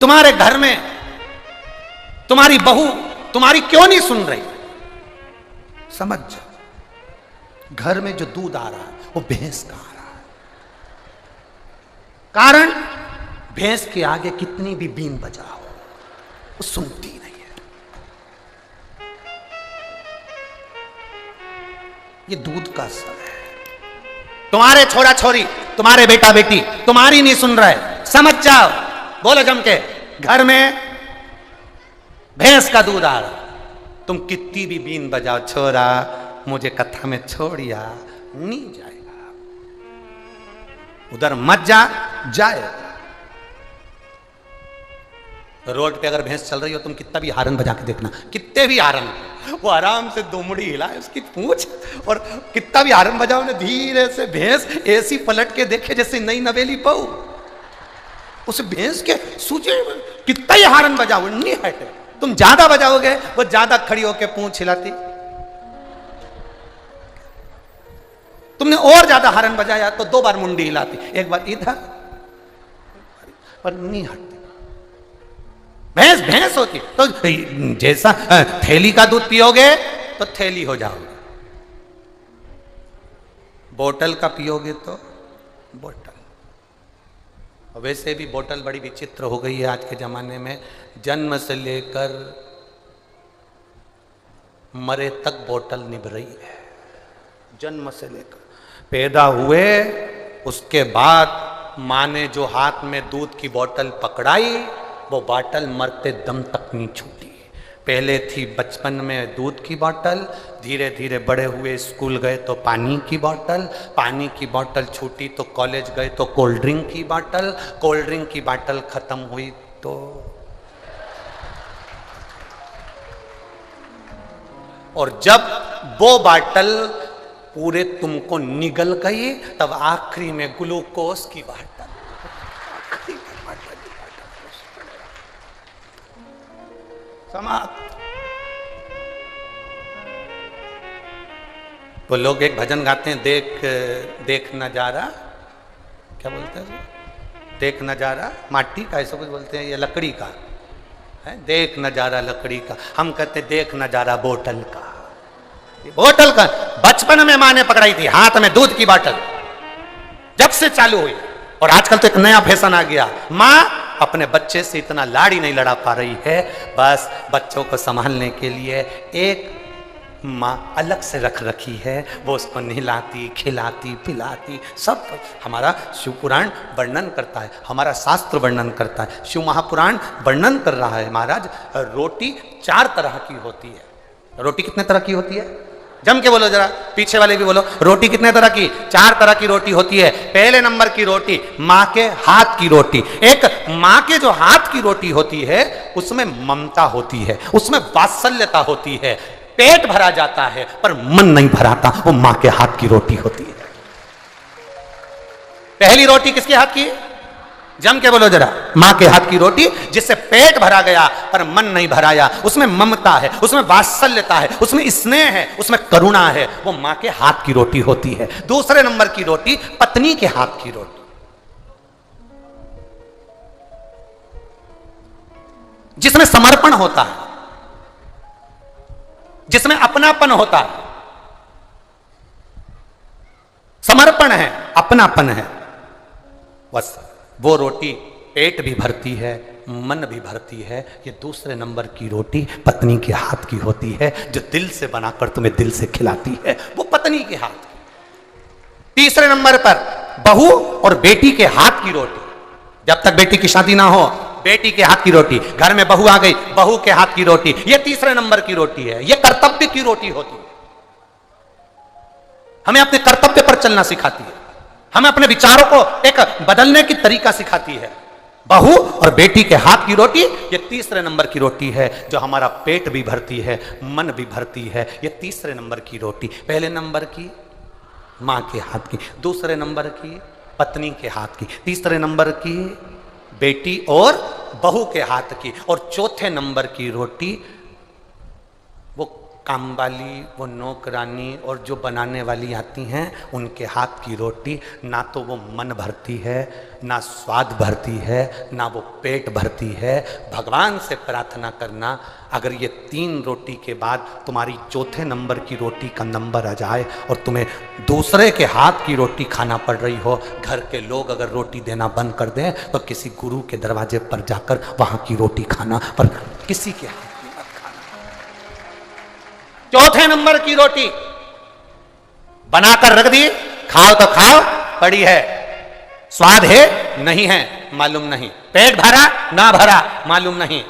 तुम्हारे घर में तुम्हारी बहू तुम्हारी क्यों नहीं सुन रही? समझ जाओ, घर में जो दूध आ रहा है वो भैंस का आ रहा है। कारण भैंस के आगे कितनी भी बीन बजाओ वो सुनती नहीं है। ये दूध का असर है। तुम्हारे छोरा छोरी, तुम्हारे बेटा बेटी तुम्हारी नहीं सुन रहा है, समझ जाओ। बोलो जम के, घर में भैंस का दूध आ रहा, तुम कितनी भी बीन बजाओ, छोरा मुझे कथा में छोड़िया, नहीं जाएगा। उधर मत जा, जाए। रोड पे अगर भैंस चल रही हो, तुम कितना भी हारन बजा के देखना, कितने भी हारन, वो आराम से दुमड़ी हिलाए उसकी पूंछ, और कितना भी हारन बजाओ ने, धीरे से भैंस ऐसी पलट के देखे जैसे नई नवेली बहू। उस भैंस के सूझे कितना ही हारन बजाओ नहीं हटे। तुम ज्यादा बजाओगे वो ज्यादा खड़ी होके पूंछ हिलाती। तुमने और ज्यादा हारन बजाया तो 2 बार मुंडी हिलाती, एक बार इधर, पर नहीं हटती। भैंस भैंस होती। तो जैसा थैली का दूध पियोगे तो थैली हो जाओगे, बोतल का पियोगे तो बोतल। वैसे भी बोतल बड़ी विचित्र हो गई है आज के जमाने में। जन्म से लेकर मरे तक बोतल निभ रही है। जन्म से लेकर पैदा हुए उसके बाद माँ ने जो हाथ में दूध की बोतल पकड़ाई, वो बोतल मरते दम तक नहीं छूटी। पहले थी बचपन में दूध की बोतल, धीरे धीरे बड़े हुए स्कूल गए तो पानी की बोतल, पानी की बोतल छूटी तो कॉलेज गए तो कोल्ड ड्रिंक की बोतल, कोल्ड ड्रिंक की बोतल खत्म हुई तो, और जब वो बोतल पूरे तुमको निगल गई तब आखिरी में ग्लूकोज की बोतल। समाप्त। वो लोग एक भजन गाते हैं, देख नजारा, क्या बोलते हैं, देख नजारा माटी का, ऐसा कुछ बोलते हैं, ये लकड़ी का है, देख नजारा लकड़ी का। हम कहते देख नजारा बोतल का। बोतल का बचपन में माँ ने पकड़ाई थी हाथ में दूध की बोतल, जब से चालू हुई। और आजकल तो एक नया फैशन आ गया, माँ अपने बच्चे से इतना लाड़ी नहीं लड़ा पा रही है, बस बच्चों को संभालने के लिए एक माँ अलग से रख रखी है, वो उसको नहलाती खिलाती पिलाती सब। हमारा शिव पुराण वर्णन करता है, हमारा शास्त्र वर्णन करता है, शिव महापुराण वर्णन कर रहा है महाराज, रोटी 4 तरह की होती है। रोटी कितने तरह की होती है? जम के बोलो जरा, पीछे वाले भी बोलो, रोटी कितने तरह की? 4 तरह की रोटी होती है। पहले नंबर की रोटी माँ के हाथ की रोटी। एक माँ के जो हाथ की रोटी होती है उसमें ममता होती है, उसमें वात्सल्यता होती है, पेट भरा जाता है पर मन नहीं भराता, वो माँ के हाथ की रोटी होती है। पहली रोटी किसके हाथ की? जम के बोलो जरा, माँ के हाथ की रोटी, जिससे पेट भरा गया पर मन नहीं भराया, उसमें ममता है, उसमें वात्सल्यता है, उसमें स्नेह है, उसमें करुणा है, वो माँ के हाथ की रोटी होती है। दूसरे नंबर की रोटी पत्नी के हाथ की रोटी, जिसमें समर्पण होता है, जिसमें अपनापन होता है, समर्पण है, अपनापन है, बस वो रोटी पेट भी भरती है, मन भी भरती है। ये दूसरे नंबर की रोटी पत्नी के हाथ की होती है, जो दिल से बनाकर तुम्हें दिल से खिलाती है, वो पत्नी के हाथ की। तीसरे नंबर पर बहू और बेटी के हाथ की रोटी। जब तक बेटी की शादी ना हो, बेटी के हाथ की रोटी, घर में बहू आ गई, बहू के हाथ की रोटी, ये तीसरे नंबर की रोटी है, ये कर्तव्य की रोटी होती है। हमें अपने कर्तव्य पर चलना सिखाती है, हमें अपने विचारों को एक बदलने की तरीका सिखाती है। बहू और बेटी के हाथ की रोटी, ये तीसरे नंबर की रोटी है, जो हमारा पेट भी भरती है, मन भी भरती है। ये तीसरे नंबर की रोटी। पहले नंबर की माँ के हाथ की, दूसरे नंबर की पत्नी के हाथ की, तीसरे नंबर की बेटी और बहू के हाथ की, और चौथे नंबर की रोटी वो काम वाली, वो नौकरानी और जो बनाने वाली आती हैं, उनके हाथ की रोटी ना तो वो मन भरती है, ना स्वाद भरती है, ना वो पेट भरती है। भगवान से प्रार्थना करना, अगर ये 3 रोटी के बाद तुम्हारी चौथे नंबर की रोटी का नंबर आ जाए और तुम्हें दूसरे के हाथ की रोटी खाना पड़ रही हो, घर के लोग अगर रोटी देना बंद कर दें तो किसी गुरु के दरवाजे पर जाकर वहाँ की रोटी खाना, पर किसी के हाथ की मत खाना। चौथे नंबर की रोटी बनाकर रख दी, खाओ तो खाओ, पड़ी है, स्वाद है नहीं है मालूम नहीं, पेट भरा ना भरा मालूम नहीं,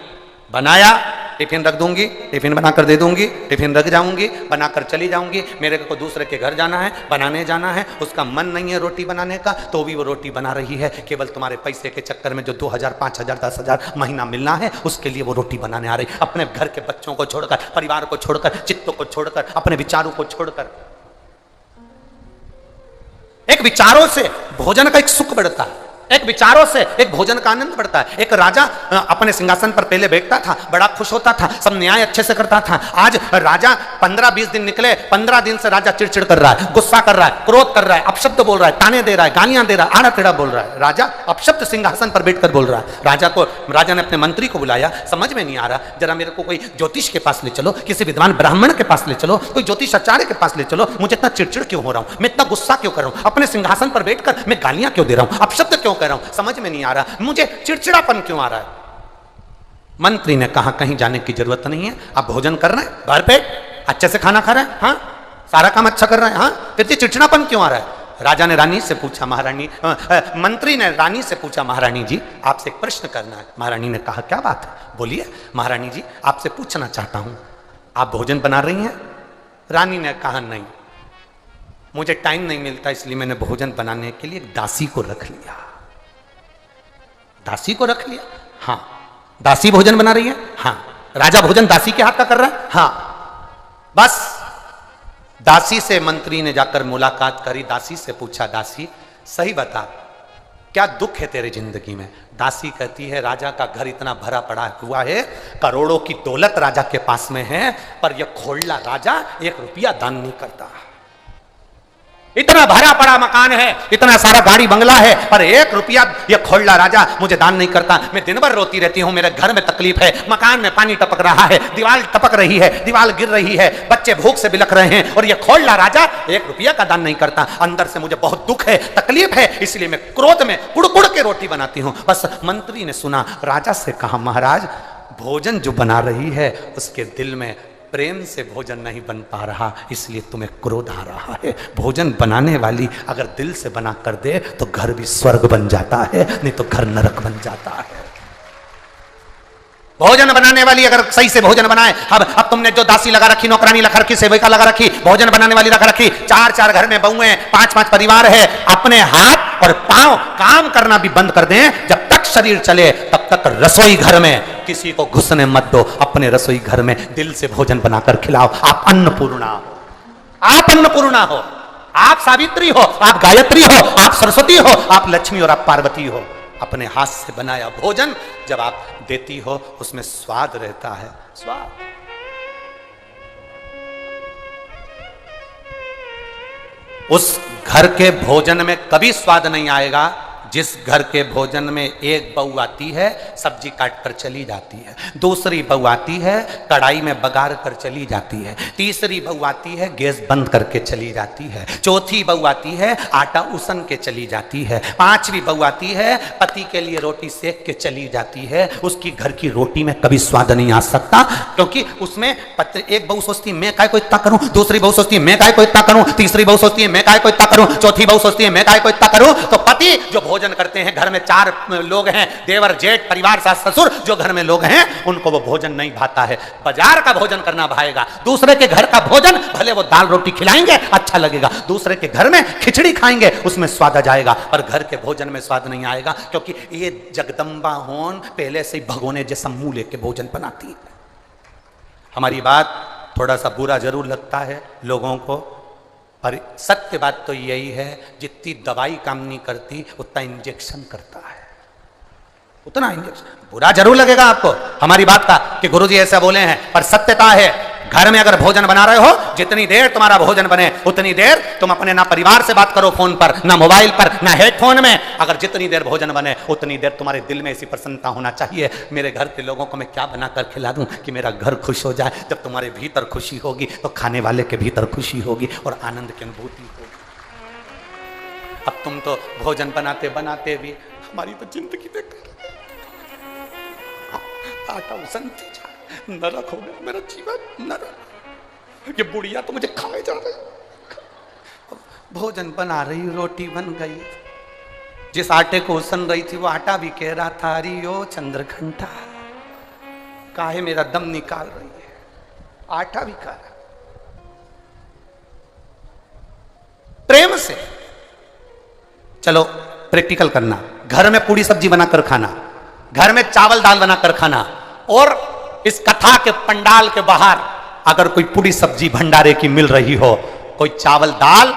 बनाया टिफिन रख दूंगी, टिफिन बनाकर दे दूंगी, टिफिन रख जाऊंगी, बनाकर चली जाऊंगी, मेरे को दूसरे के घर जाना है, बनाने जाना है, उसका मन नहीं है रोटी बनाने का, तो भी वो रोटी बना रही है, केवल तुम्हारे पैसे के चक्कर में जो 2000, 5000, 10,000 महीना मिलना है, उसके लिए वो रोटी बनाने आ रही। अपने घर के बच्चों को छोड़कर, परिवार को छोड़कर, चित्तों को छोड़कर, अपने विचारों को छोड़कर। एक विचारों से भोजन का एक सुख बढ़ता है, एक विचारों से एक भोजन का आनंद बढ़ता है। एक राजा अपने सिंहासन पर पहले बैठता था, बड़ा खुश होता था, सब न्याय अच्छे से करता था। आज राजा 15-20 दिन निकले, 15 दिन से राजा चिड़चिड़ कर रहा है, गुस्सा कर रहा है, क्रोध कर रहा है, अपशब्द बोल रहा है, ताने दे रहा है, गालियां दे रहा है, आड़ा टेढ़ा बोल रहा है। राजा अपशब्द सिंहासन पर बैठकर बोल रहा है। राजा ने अपने मंत्री को बुलाया, समझ में नहीं आ रहा, जरा मेरे को कोई ज्योतिष के पास ले चलो, किसी विद्वान ब्राह्मण के पास ले चलो, कोई ज्योतिष आचार्य के पास ले चलो, मुझे इतना चिड़चिड़ क्यों हो रहा हूं, मैं इतना गुस्सा क्यों कर रहा हूं, अपने सिंहासन पर बैठकर मैं गालियां क्यों दे रहा हूं, अपशब्द क्यों कर रहा हूं, समझ में नहीं आ रहा, मुझे चिड़चिड़ापन क्यों आ रहा है। मंत्री ने कहा कहीं जाने की जरूरत नहीं है, आप भोजन कर रहे हैं, भर पेट अच्छे से खाना खा रहे हैं, हाँ सारा काम अच्छा कर रहे हैं, हाँ फिर चिड़चिड़ापन क्यों आ रहा है। राजा ने रानी से पूछा, महारानी मंत्री ने रानी से पूछा, महारानी जी आपसे एक प्रश्न करना है। महारानी ने कहा क्या बात है, बोलिए। महारानी जी आपसे पूछना चाहता हूं, आप भोजन बना रही हैं। रानी ने कहा नहीं, मुझे टाइम नहीं मिलता, इसलिए मैंने भोजन बनाने के लिए दासी को रख लिया। दासी को रख लिया? हाँ। दासी भोजन बना रही है? हाँ। राजा भोजन दासी के हाथ का कर रहा है? हाँ। बस दासी से मंत्री ने जाकर मुलाकात करी, दासी से पूछा, दासी सही बता क्या दुख है तेरे जिंदगी में। दासी कहती है राजा का घर इतना भरा पड़ा हुआ है, करोड़ों की दौलत राजा के पास में है, पर यह खोड़ला राजा 1 रुपया दान नहीं करता। इतना भरा पड़ा मकान है, इतना सारा गाड़ी बंगला है, पर 1 रुपया ये खोड़ला राजा मुझे दान नहीं करता। मैं दिन भर रोती रहती हूँ, मेरे घर में तकलीफ है, मकान में पानी टपक रहा है, दीवार टपक रही है, दीवार गिर रही है, बच्चे भूख से बिलख रहे हैं, और ये खोड़ला राजा 1 रुपया का दान नहीं करता। अंदर से मुझे बहुत दुख है, तकलीफ है, इसलिए मैं क्रोध में कुड़-कुड़ के रोटी बनाती हूँ। बस मंत्री ने सुना, राजा से कहा, महाराज भोजन जो बना रही है उसके दिल में प्रेम से भोजन नहीं बन पा रहा, इसलिए तुम्हें क्रोध आ रहा है। भोजन बनाने वाली अगर दिल से बना कर दे तो घर भी स्वर्ग बन जाता है, नहीं तो घर नरक बन जाता है। भोजन बनाने वाली अगर सही से भोजन बनाए, अब तुमने जो दासी लगा रखी, नौकरानी लगा रखी, सेविका लगा रखी, भोजन बनाने वाली लगा रखी, 4-4 घर में बहुएं, 5-5 परिवार है, अपने हाथ और पांव काम करना भी बंद कर दें। जब तक शरीर चले तब तक रसोई घर में किसी को घुसने मत दो, अपने रसोई घर में दिल से भोजन बनाकर खिलाओ। आप अन्नपूर्णा हो, आप अन्नपूर्णा हो, आप सावित्री हो, आप गायत्री हो, आप सरस्वती हो, आप लक्ष्मी और आप पार्वती हो। अपने हाथ से बनाया भोजन जब आप देती हो उसमें स्वाद रहता है, स्वाद। उस घर के भोजन में कभी स्वाद नहीं आएगा जिस घर के भोजन में एक बहू आती है सब्जी काट कर चली जाती है, दूसरी बहू आती है कढ़ाई में बगार कर चली जाती है, तीसरी बहू आती है गैस बंद करके चली जाती है, चौथी बहू आती है आटा उसन के चली जाती है, 5वीं बहू आती है पति के लिए रोटी सेक के चली जाती है। उसकी घर की रोटी में कभी स्वाद नहीं आ सकता, क्योंकि उसमें एक बहू सोचती है मैं काय को इतना करूं, दूसरी बहू सोचती है मैं काय को इतना करूं, तीसरी बहू सोचती है मैं काय को इतना करूं, चौथी बहू सोचती है मैं काय को इतना करूं। तो पति जो भोजन करते हैं, घर में 4 लोग हैं, देवर जेठ परिवार सास ससुर जो घर में लोग हैं, उनको वो भोजन नहीं भाता है। बाजार का भोजन करना भाएगा, दूसरे के घर का भोजन भले वो दाल रोटी खिलाएंगे अच्छा लगेगा, दूसरे के घर में खिचड़ी खाएंगे उसमें स्वाद आ जाएगा, पर घर के भोजन में स्वाद नहीं आएगा, क्योंकि ये जगदम्बा होन पहले से ही भगोने जैसा मुंह लेके भोजन बनाती है। हमारी बात थोड़ा सा बुरा जरूर लगता है लोगों को, पर सत्य बात तो यही है, जितनी दवाई काम नहीं करती उतना इंजेक्शन करता है, उतना इंजेक्शन। बुरा जरूर लगेगा आपको हमारी बात का कि गुरुजी ऐसा बोले हैं, पर सत्यता है घर में अगर भोजन बना रहे हो, जितनी देर तुम्हारा भोजन बने उतनी देर तुम अपने ना परिवार से बात करो फोन पर, ना मोबाइल पर, ना हेडफोन में। अगर जितनी देर भोजन बने उतनी देर तुम्हारे दिल में ऐसी प्रसन्नता होना चाहिए, मेरे घर के लोगों को मैं क्या बना कर खिला दूं कि मेरा घर खुश हो जाए। जब तुम्हारे भीतर खुशी होगी तो खाने वाले के भीतर खुशी होगी और आनंद की अनुभूति होगी। अब तुम तो भोजन बनाते बनाते भी हमारी तो जिंदगी देख आटा उसनती जा, नरक हो गया मेरा जीवन, नरक। ये बुढ़िया तो मुझे खाए जा रही। भोजन बना रही, रोटी बन गई, जिस आटे को उसन रही थी वो आटा भी कह रहा था अरे ओ चंद्रघंटा काहे मेरा दम निकाल रही है। आटा भी कह रहा प्रेम से। चलो प्रैक्टिकल करना, घर में पूरी सब्जी बनाकर खाना, घर में चावल दाल बनाकर खाना, और इस कथा के पंडाल के बाहर अगर कोई पूरी सब्जी भंडारे की मिल रही हो, कोई चावल दाल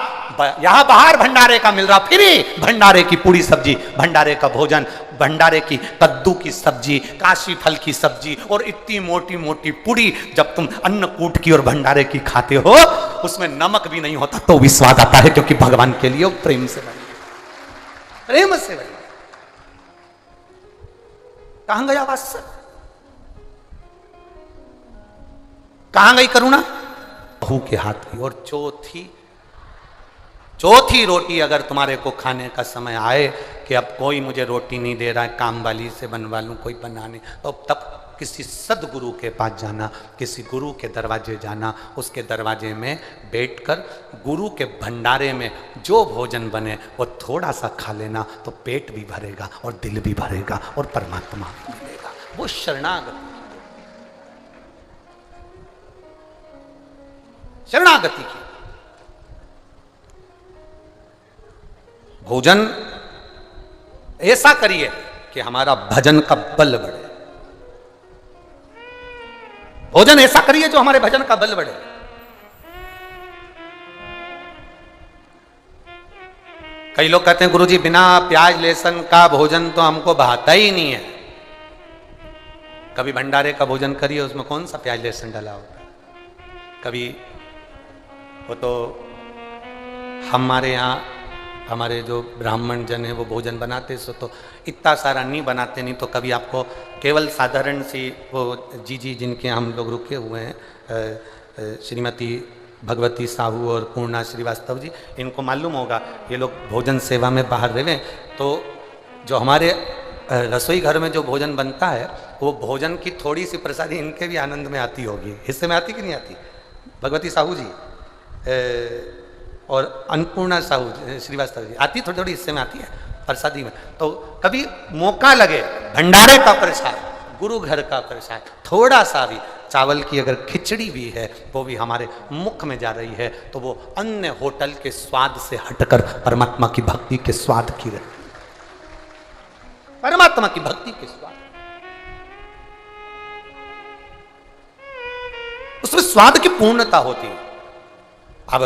यहां बाहर भंडारे का मिल रहा, फिर भंडारे की पूरी सब्जी, भंडारे का भोजन, भंडारे की कद्दू की सब्जी, काशी फल की सब्जी और इतनी मोटी मोटी पूरी, जब तुम अन्नकूट की और भंडारे की खाते हो उसमें नमक भी नहीं होता तो भी स्वाद आता है, क्योंकि भगवान के लिए प्रेम से बने, प्रेम से बने। कहां गया वात्सल्य, कहां गई करुणा? बहू के हाथ की। और चौथी रोटी अगर तुम्हारे को खाने का समय आए कि अब कोई मुझे रोटी नहीं दे रहा है, काम वाली से बनवा लूं, कोई बनाने, तो तब किसी सदगुरु के पास जाना, किसी गुरु के दरवाजे जाना, उसके दरवाजे में बैठकर गुरु के भंडारे में जो भोजन बने वो थोड़ा सा खा लेना, तो पेट भी भरेगा और दिल भी भरेगा और परमात्मा भी मिलेगा। वो शरणागति, शरणागति की। भोजन ऐसा करिए कि हमारा भजन का बल बढ़े, भोजन ऐसा करिए जो हमारे भजन का बल बढ़े। कई लोग कहते हैं गुरुजी बिना प्याज लहसुन का भोजन तो हमको भाता ही नहीं है। कभी भंडारे का भोजन करिए, उसमें कौन सा प्याज लहसुन डाला होता है? कभी वो तो हमारे यहाँ हमारे जो ब्राह्मण जन है वो भोजन बनाते सो तो इतना सारा नहीं बनाते, नहीं तो कभी आपको केवल साधारण सी वो जी जिनके हम लोग रुके हुए हैं, श्रीमती भगवती साहू और पूर्णा श्रीवास्तव जी, इनको मालूम होगा, ये लोग भोजन सेवा में बाहर रहे। तो जो हमारे रसोई घर में जो भोजन बनता है वो भोजन की थोड़ी सी प्रसादी इनके भी आनंद में आती होगी, हिस्से में आती कि नहीं आती? भगवती साहू जी और अन्नपूर्णा साहू श्रीवास्तव जी आती, थोड़ी थोड़ी हिस्से में आती है प्रसादी में। तो कभी मौका लगे भंडारे का प्रसाद, गुरु घर का प्रसाद, थोड़ा सा भी चावल की अगर खिचड़ी भी है वो भी हमारे मुख में जा रही है, तो वो अन्य होटल के स्वाद से हटकर परमात्मा की भक्ति के स्वाद की रहे, परमात्मा की भक्ति के स्वाद, उसमें स्वाद की पूर्णता होती है। अब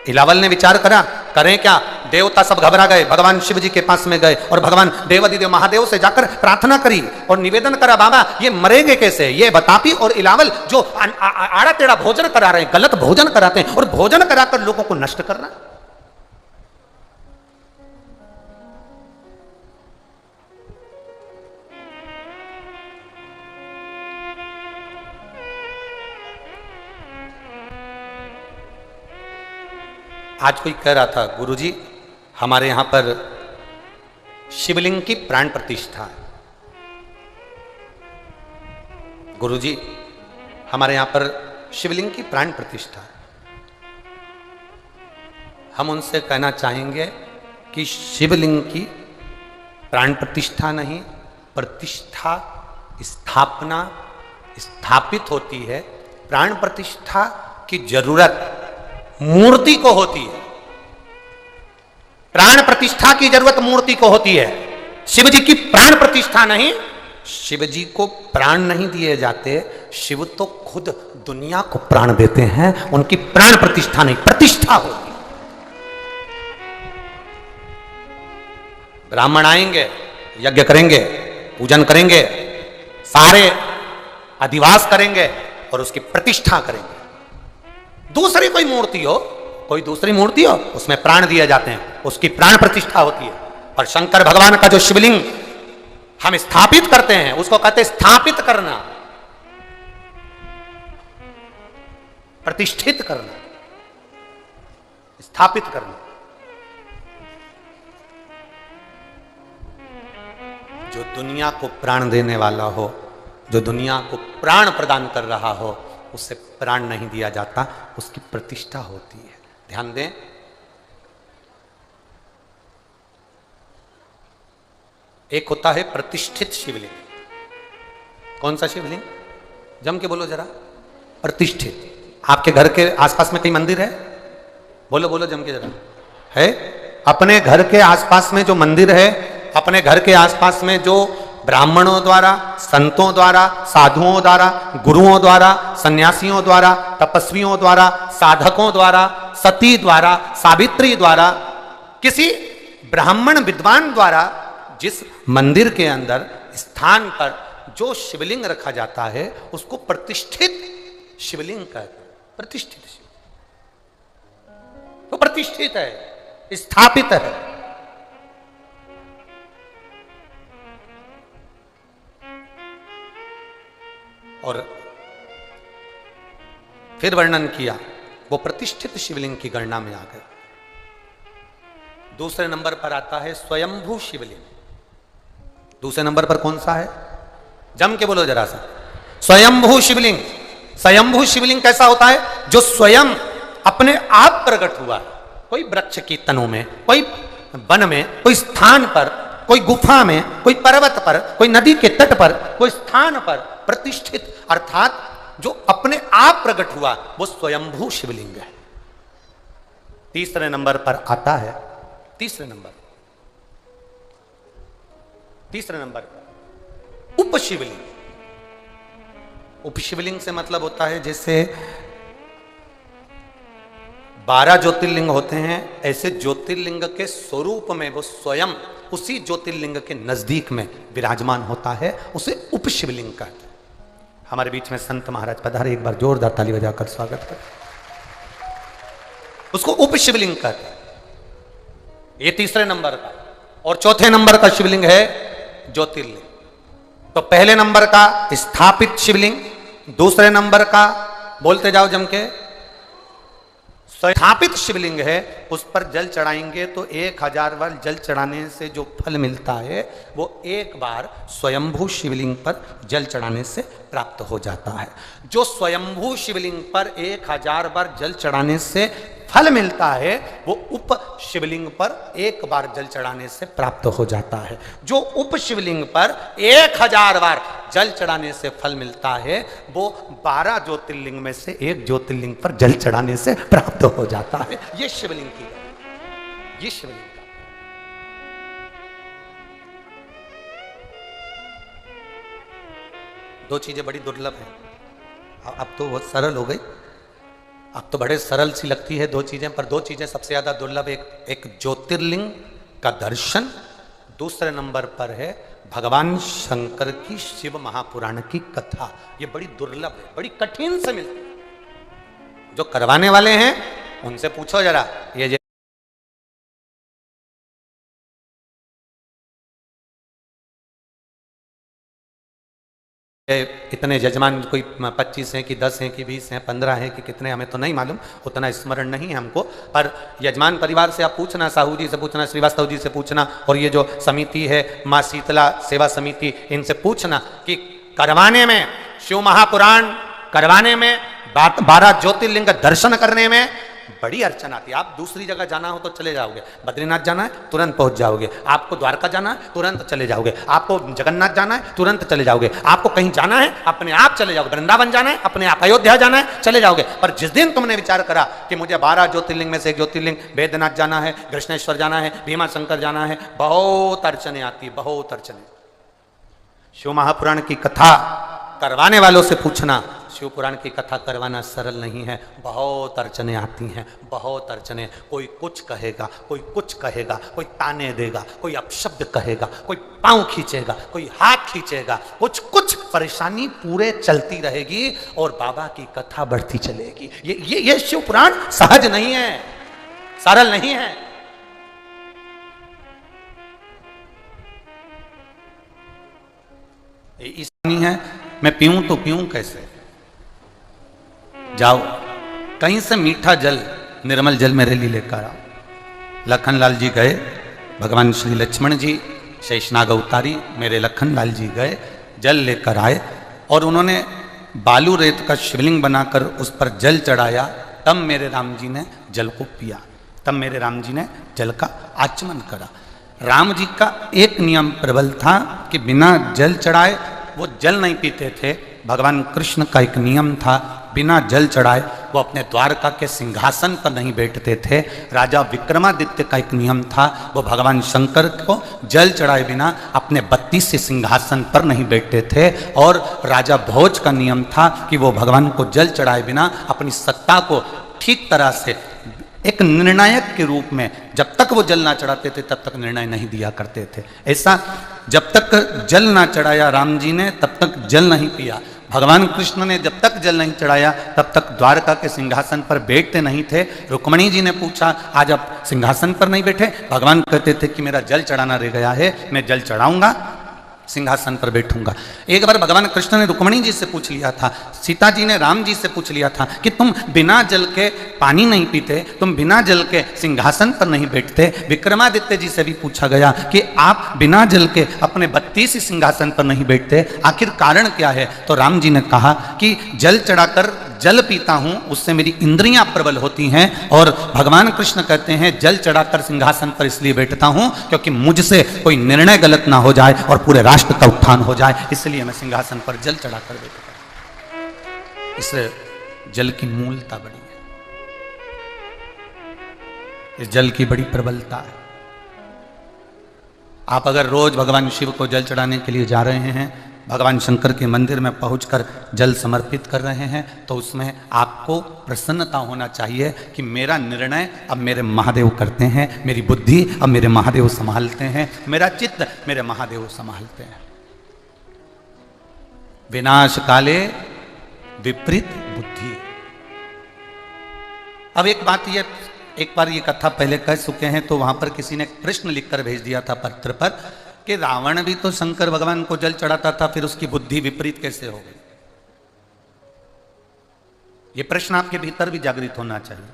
इलावल ने विचार करा, करें क्या? देवता सब घबरा गए, भगवान शिव जी के पास में गए और भगवान देवाधिदेव महादेव से जाकर प्रार्थना करी और निवेदन करा, बाबा ये मरेंगे कैसे? ये बतापी और इलावल जो आड़ा टेढ़ा भोजन करा रहे हैं, गलत भोजन कराते हैं और भोजन कराकर लोगों को नष्ट करना। आज कोई कह रहा था गुरुजी हमारे यहां पर शिवलिंग की प्राण प्रतिष्ठा है। गुरुजी हमारे यहां पर शिवलिंग की प्राण प्रतिष्ठा है। हम उनसे कहना चाहेंगे कि शिवलिंग की प्राण प्रतिष्ठा नहीं, प्रतिष्ठा स्थापना स्थापित होती है। प्राण प्रतिष्ठा की जरूरत मूर्ति को होती है, प्राण प्रतिष्ठा की जरूरत मूर्ति को होती है, शिव जी की प्राण प्रतिष्ठा नहीं। शिव जी को प्राण नहीं दिए जाते, शिव तो खुद दुनिया को प्राण देते हैं, उनकी प्राण प्रतिष्ठा नहीं, प्रतिष्ठा होती है। ब्राह्मण आएंगे, यज्ञ करेंगे, पूजन करेंगे, सारे अधिवास करेंगे और उसकी प्रतिष्ठा करेंगे। दूसरी कोई मूर्ति हो, कोई दूसरी मूर्ति हो, उसमें प्राण दिए जाते हैं, उसकी प्राण प्रतिष्ठा होती है। और शंकर भगवान का जो शिवलिंग हम स्थापित करते हैं उसको कहते हैं स्थापित करना, प्रतिष्ठित करना, स्थापित करना। जो दुनिया को प्राण देने वाला हो, जो दुनिया को प्राण प्रदान कर रहा हो, उससे प्राण नहीं दिया जाता, उसकी प्रतिष्ठा होती है। ध्यान दें, एक होता है प्रतिष्ठित शिवलिंग। कौन सा शिवलिंग? जम के बोलो जरा। प्रतिष्ठित। आपके घर के आसपास में कहीं मंदिर है? बोलो बोलो जम के जरा। है? अपने घर के आसपास में जो मंदिर है, अपने घर के आसपास में जो ब्राह्मणों द्वारा, संतों द्वारा, साधुओं द्वारा, गुरुओं द्वारा, सन्यासियों द्वारा, तपस्वियों द्वारा, साधकों द्वारा, सती द्वारा, सावित्री द्वारा, किसी ब्राह्मण विद्वान द्वारा जिस मंदिर के अंदर स्थान पर जो शिवलिंग रखा जाता है उसको प्रतिष्ठित शिवलिंग कहते हैं। प्रतिष्ठित शिवलिंग तो प्रतिष्ठित है, स्थापित है। और फिर वर्णन किया, वो प्रतिष्ठित शिवलिंग की गणना में आ गए। दूसरे नंबर पर आता है स्वयंभू शिवलिंग। दूसरे नंबर पर कौन सा है? जम के बोलो जरा सा। स्वयंभू शिवलिंग। स्वयंभू शिवलिंग कैसा होता है? जो स्वयं अपने आप प्रकट हुआ, कोई वृक्ष की तनों में, कोई वन में, कोई स्थान पर, कोई गुफा में, कोई पर्वत पर, कोई नदी के तट पर, कोई स्थान पर प्रतिष्ठित, अर्थात जो अपने आप प्रकट हुआ, वो स्वयंभू शिवलिंग है। तीसरे नंबर पर आता है, तीसरे नंबर पर उपशिवलिंग। उपशिवलिंग से मतलब होता है जैसे 12 ज्योतिर्लिंग होते हैं, ऐसे ज्योतिर्लिंग के स्वरूप में वो स्वयं उसी ज्योतिर्लिंग के नजदीक में विराजमान होता है, उसे उपशिवलिंग कहते हैं। हमारे बीच में संत महाराज पधारे, एक बार जोरदार ताली बजाकर स्वागत करें। उसको उपशिवलिंग कहते हैं। ये तीसरे नंबर का। और चौथे नंबर का शिवलिंग है ज्योतिर्लिंग। तो पहले नंबर का स्थापित शिवलिंग, दूसरे नंबर का बोलते जाओ जम के स्थापित शिवलिंग है, उस पर जल चढ़ाएंगे तो 1000 बार जल चढ़ाने से जो फल मिलता है वो एक बार स्वयंभू शिवलिंग पर जल चढ़ाने से प्राप्त हो जाता है। जो स्वयंभू शिवलिंग पर 1000 बार जल चढ़ाने से फल मिलता है वो उप शिवलिंग पर एक बार जल चढ़ाने से प्राप्त हो जाता है। जो उप शिवलिंग पर 1000 बार जल चढ़ाने से फल मिलता है वो 12 ज्योतिर्लिंग में से एक ज्योतिर्लिंग पर जल चढ़ाने से प्राप्त हो जाता है। ये शिवलिंग की, ये शिवलिंग का। दो चीजें बड़ी दुर्लभ है। अब तो बहुत सरल हो गई, अब तो बड़े सरल सी लगती है दो चीजें, पर दो चीजें सबसे ज्यादा दुर्लभ। एक ज्योतिर्लिंग का दर्शन, दूसरे नंबर पर है भगवान शंकर की शिव महापुराण की कथा। ये बड़ी दुर्लभ है, बड़ी कठिन से मिलती है। जो करवाने वाले हैं उनसे पूछो जरा, ये इतने यजमान कोई 25 हैं कि 10 हैं कि 20 हैं 15 हैं कि कितने, हमें तो नहीं मालूम, उतना स्मरण नहीं है हमको। पर यजमान परिवार से आप पूछना, साहू जी से पूछना, श्रीवास्तव जी से पूछना, और ये जो समिति है माँ शीतला सेवा समिति, इनसे पूछना कि करवाने में, शिव महापुराण करवाने में, 12 ज्योतिर्लिंग दर्शन करने में बड़ी अड़चन आती है। आप दूसरी जगह जाना हो तो चले जाओगे, बद्रीनाथ जाना है तुरंत पहुंच जाओगे, आपको द्वारका जाना है तुरंत चले जाओगे, आपको जगन्नाथ जाना है तुरंत चले जाओगे, आपको कहीं जाना है अपने आप चले जाओगे, वृंदावन जाना है अपने आप, अयोध्या जाना है चले जाओगे। पर जिस दिन तुमने विचार करा कि मुझे 12 ज्योतिर्लिंग में से एक ज्योतिर्लिंग बैद्यनाथ जाना है, कृष्णेश्वर जाना है, भीमा शंकर जाना है, बहुत अड़चने आती, बहुत अड़चने। शिव महापुराण की कथा करवाने वालों से पूछना, शिव पुराण की कथा करवाना सरल नहीं है। बहुत अड़चने आती हैं, बहुत अड़चने। कोई कुछ कहेगा, कोई कुछ कहेगा, कोई ताने देगा, कोई अपशब्द कहेगा, कोई पांव खींचेगा, कोई हाथ खींचेगा, कुछ कुछ परेशानी पूरे चलती रहेगी और बाबा की कथा बढ़ती चलेगी। ये शिव पुराण सहज नहीं है, सरल नहीं है। इसलिए है मैं पीऊं तो पीऊं कैसे? जाओ कहीं से मीठा जल, निर्मल जल मेरे लिए लेकर आओ। लखनलाल जी गए, भगवान श्री लक्ष्मण जी शेषनाग अवतारी मेरे लखनलाल जी गए, जल लेकर आए और उन्होंने बालू रेत का शिवलिंग बनाकर उस पर जल चढ़ाया। तब मेरे राम जी ने जल को पिया, तब मेरे राम जी ने जल का आचमन करा। राम जी का एक नियम प्रबल था कि बिना जल चढ़ाए वो जल नहीं पीते थे। भगवान कृष्ण का एक नियम था, बिना जल चढ़ाए वो अपने द्वारका के सिंहासन पर नहीं बैठते थे। राजा विक्रमादित्य का एक नियम था, वो भगवान शंकर को जल चढ़ाए बिना अपने 32 सिंहासन पर नहीं बैठते थे। और राजा भोज का नियम था कि वो भगवान को जल चढ़ाए बिना अपनी सत्ता को ठीक तरह से एक निर्णायक के रूप में, जब तक वो जल ना चढ़ाते थे तब तक निर्णय नहीं दिया करते थे। ऐसा जब तक जल ना चढ़ाया राम जी ने तब तक जल नहीं पिया। भगवान कृष्ण ने जब तक जल नहीं चढ़ाया तब तक द्वारका के सिंहासन पर बैठते नहीं थे। रुक्मणी जी ने पूछा आज आप सिंहासन पर नहीं बैठे? भगवान कहते थे कि मेरा जल चढ़ाना रह गया है, मैं जल चढ़ाऊंगा, सिंहासन पर बैठूंगा। एक बार भगवान कृष्ण ने रुक्मणी जी से पूछ लिया था, सीता जी ने राम जी से पूछ लिया था कि तुम बिना जल के पानी नहीं पीते, तुम बिना जल के सिंहासन पर नहीं बैठते। विक्रमादित्य जी से भी पूछा गया कि आप बिना जल के अपने 32 सिंहासन पर नहीं बैठते, आखिर कारण क्या है? तो राम जी ने कहा कि जल चढ़ाकर जल पीता हूं, उससे मेरी इंद्रियां प्रबल होती हैं। और भगवान कृष्ण कहते हैं जल चढ़ाकर सिंहासन पर इसलिए बैठता हूं क्योंकि मुझसे कोई निर्णय गलत ना हो जाए और पूरे राष्ट्र का उत्थान हो जाए, इसलिए मैं सिंहासन पर जल चढ़ाकर बैठता हूं। इससे जल की मूलता बड़ी है, इस जल की बड़ी प्रबलता है। आप अगर रोज भगवान शिव को जल चढ़ाने के लिए जा रहे हैं, भगवान शंकर के मंदिर में पहुंचकर जल समर्पित कर रहे हैं, तो उसमें आपको प्रसन्नता होना चाहिए कि मेरा निर्णय अब मेरे महादेव करते हैं, मेरी बुद्धि अब मेरे महादेव संभालते हैं, मेरा चित्त मेरे महादेव संभालते हैं। विनाश काले विपरीत बुद्धि। अब एक बात ये, एक बार ये कथा पहले कह चुके हैं, तो वहां पर किसी ने प्रश्न लिखकर भेज दिया था पत्र पर कि रावण भी तो शंकर भगवान को जल चढ़ाता था, फिर उसकी बुद्धि विपरीत कैसे हो गई? ये प्रश्न आपके भीतर भी जागृत होना चाहिए।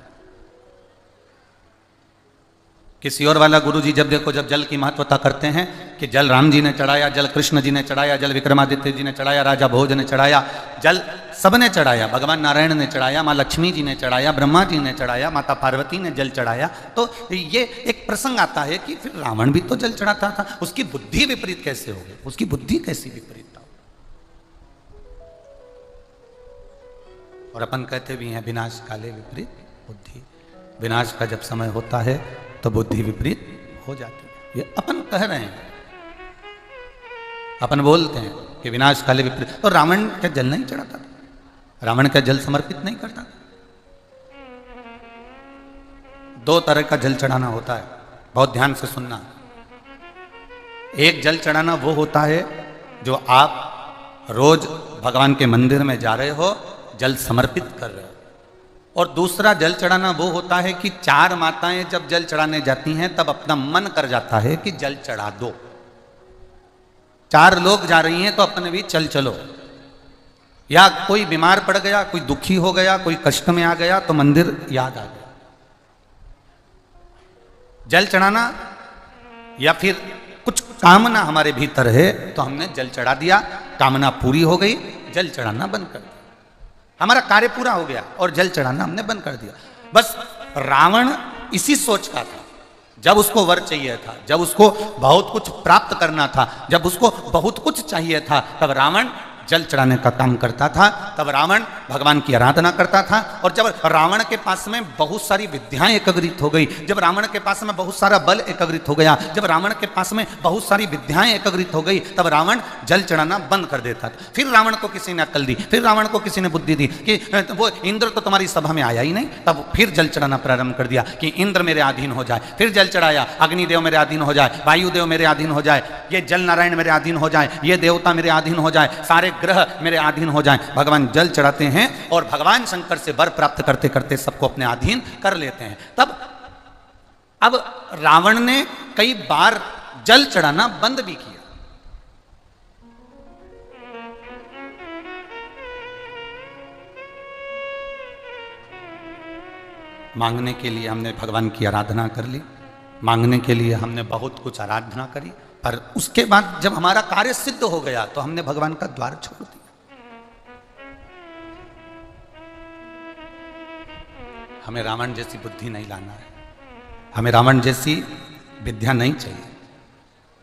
किसी और वाला गुरु जी जब देखो, जब जल की महत्वता करते हैं कि जल राम जी ने चढ़ाया, जल कृष्ण जी ने चढ़ाया, जल विक्रमादित्य जी ने चढ़ाया, राजा भोज ने चढ़ाया, जल सबने चढ़ाया, भगवान नारायण ने चढ़ाया, माँ लक्ष्मी जी ने चढ़ाया, ब्रह्मा जी ने चढ़ाया, माता पार्वती ने जल चढ़ाया। तो ये एक प्रसंग आता है कि फिर रावण भी तो जल चढ़ाता था, उसकी बुद्धि विपरीत कैसे हो गई? उसकी बुद्धि कैसी विपरीत था? और अपन कहते भी हैं विनाश काले विपरीत बुद्धि। विनाश का जब समय होता है तो बुद्धि विपरीत हो जाती है। ये अपन कह रहे हैं, अपन बोलते हैं कि विनाश काले विपरीत। तो रावण क्या जल नहीं चढ़ाता था? रावण क्या जल समर्पित नहीं करता था? दो तरह का जल चढ़ाना होता है, बहुत ध्यान से सुनना। एक जल चढ़ाना वो होता है जो आप रोज भगवान के मंदिर में जा रहे हो, जल समर्पित कर रहे हो। और दूसरा जल चढ़ाना वो होता है कि चार माताएं जब जल चढ़ाने जाती हैं तब अपना मन कर जाता है कि जल चढ़ा दो। चार लोग जा रही हैं तो अपने भी चल चलो, या कोई बीमार पड़ गया, कोई दुखी हो गया, कोई कष्ट में आ गया तो मंदिर याद आ गया। जल चढ़ाना, या फिर कुछ कामना हमारे भीतर है तो हमने जल चढ़ा दिया, कामना पूरी हो गई, जल चढ़ाना बंद कर दिया, हमारा कार्य पूरा हो गया और जल चढ़ाना हमने बंद कर दिया। बस रावण इसी सोच का था। जब उसको वर चाहिए था, जब उसको बहुत कुछ प्राप्त करना था, जब उसको बहुत कुछ चाहिए था, तब रावण जल चढ़ाने का काम करता था, तब रावण भगवान की आराधना करता था। और जब रावण के पास में बहुत सारी विद्याएं एकत्रित हो गई, जब रावण के पास में बहुत सारा बल एकत्रित हो गया, जब रावण के पास में बहुत सारी विद्याएं एकत्रित हो गई, तब रावण जल चढ़ाना बंद कर देता था। फिर रावण को किसी ने अक्ल दी, फिर रावण को किसी ने बुद्धि दी कि वो इंद्र तो तुम्हारी सभा में आया ही नहीं, तब फिर जल चढ़ाना प्रारंभ कर दिया कि इंद्र मेरे अधीन हो जाए। फिर जल चढ़ाया, अग्निदेव मेरे अधीन हो जाए, वायुदेव मेरे अधीन हो जाए, ये जल नारायण मेरे अधीन हो जाए, ये देवता मेरे अधीन हो जाए, सारे ग्रह मेरे अधीन हो जाए। भगवान जल चढ़ाते हैं और भगवान शंकर से वर प्राप्त करते करते सबको अपने अधीन कर लेते हैं। तब अब रावण ने कई बार जल चढ़ाना बंद भी किया। मांगने के लिए हमने भगवान की आराधना कर ली, मांगने के लिए हमने बहुत कुछ आराधना करी, पर उसके बाद जब हमारा कार्य सिद्ध हो गया तो हमने भगवान का द्वार छोड़ दिया। हमें रावण जैसी बुद्धि नहीं लाना है, हमें रावण जैसी विद्या नहीं चाहिए,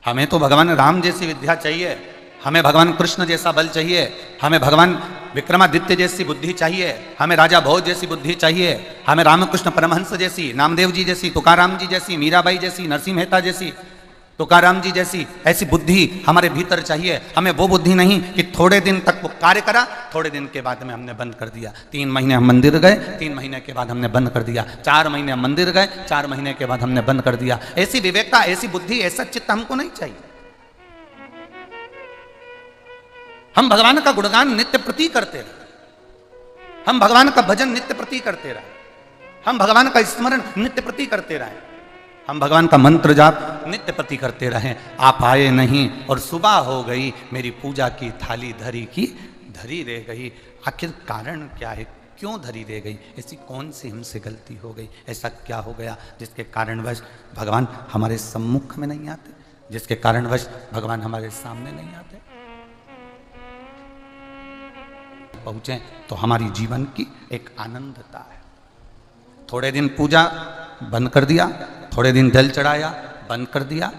हमें तो भगवान राम जैसी विद्या चाहिए, हमें भगवान कृष्ण जैसा बल चाहिए, हमें भगवान विक्रमादित्य जैसी बुद्धि चाहिए, हमें राजा भोज जैसी बुद्धि चाहिए, हमें रामकृष्ण परमहंस जैसी, नामदेव जी जैसी, तुकाराम जी जैसी, मीराबाई जैसी, नरसिंह मेहता जैसी, तुकाराम जी जैसी ऐसी बुद्धि हमारे भीतर चाहिए। हमें वो बुद्धि नहीं कि थोड़े दिन तक वो कार्य करा, थोड़े दिन के बाद में हमने बंद कर दिया। 3 महीने हम मंदिर गए, 3 महीने के बाद हमने बंद कर दिया। 4 महीने हम मंदिर गए, 4 महीने के बाद हमने बंद कर दिया। ऐसी विवेकता, ऐसी बुद्धि, ऐसा चित्त हमको नहीं चाहिए। हम भगवान का गुणगान नित्य प्रति करते रहे, हम भगवान का भजन नित्य प्रति करते रहे, हम भगवान का स्मरण नित्य प्रति करते रहे, हम भगवान का मंत्र जाप नित्य प्रति करते रहे। आप आए नहीं और सुबह हो गई, मेरी पूजा की थाली धरी की धरी रह गई। आखिर कारण क्या है, क्यों धरी रह गई? ऐसी कौन सी हमसे गलती हो गई? ऐसा क्या हो गया जिसके कारणवश भगवान हमारे सम्मुख में नहीं आते, जिसके कारणवश भगवान हमारे सामने नहीं आते? पहुंचे तो हमारी जीवन की एक आनंदता है। थोड़े दिन पूजा बंद कर दिया, थोड़े दिन जल चढ़ाया बंद कर दिया,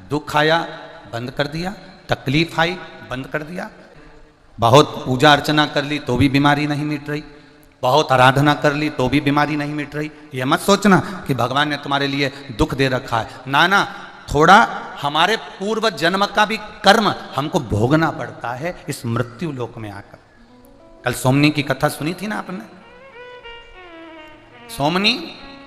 दुख आया बंद कर दिया, तकलीफ आई बंद कर दिया, बहुत पूजा अर्चना कर ली तो भी बीमारी नहीं मिट रही, बहुत आराधना कर ली तो भी बीमारी नहीं मिट रही। ये मत सोचना कि भगवान ने तुम्हारे लिए दुख दे रखा है, ना ना, थोड़ा हमारे पूर्व जन्म का भी कर्म हमको भोगना पड़ता है इस मृत्यु लोक में आकर। कल सोमनी की कथा सुनी थी ना आपने? सोमनी